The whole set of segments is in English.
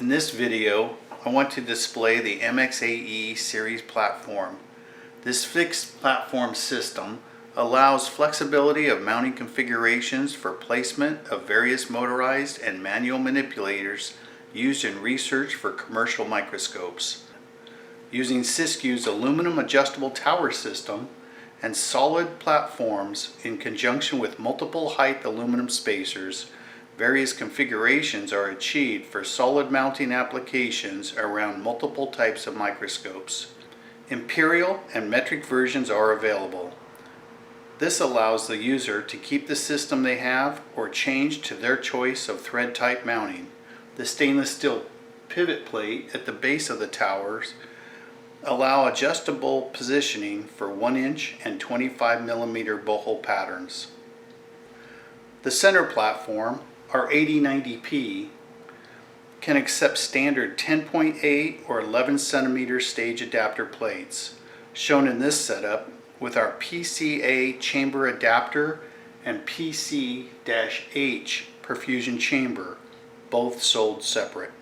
In this video, I want to display the MXAE series platform. This fixed platform system allows flexibility of mounting configurations for placement of various motorized and manual manipulators used in research for commercial microscopes. Using Siskiou's aluminum adjustable tower system and solid platforms in conjunction with multiple height aluminum spacers, various configurations are achieved for solid mounting applications around multiple types of microscopes. Imperial and metric versions are available. This allows the user to keep the system they have or change to their choice of thread type mounting. The stainless steel pivot plate at the base of the towers allow adjustable positioning for 1-inch and 25mm bohol patterns. The center platform, our 8090P, can accept standard 10.8 or 11 cm stage adapter plates, shown in this setup with our PCA chamber adapter and PC-H perfusion chamber, both sold separate.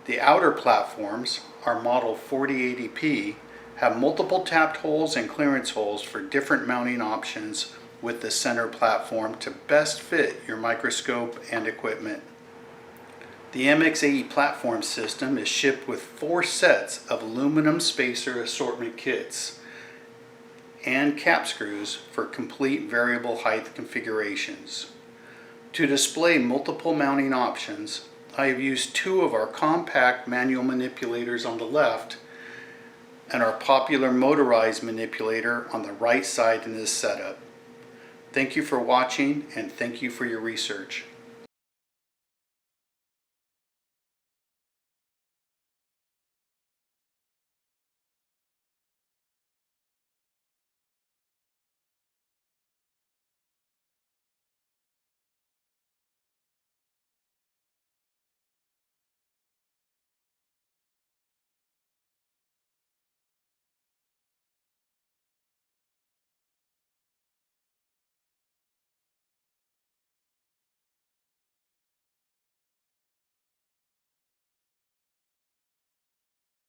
The outer platforms, our model 4080P, have multiple tapped holes and clearance holes for different mounting options with the center platform to best fit your microscope and equipment. The MXAE platform system is shipped with 4 sets of aluminum spacer assortment kits and cap screws for complete variable height configurations. To display multiple mounting options, I have used 2 of our compact manual manipulators on the left and our popular motorized manipulator on the right side in this setup. Thank you for watching, and thank you for your research.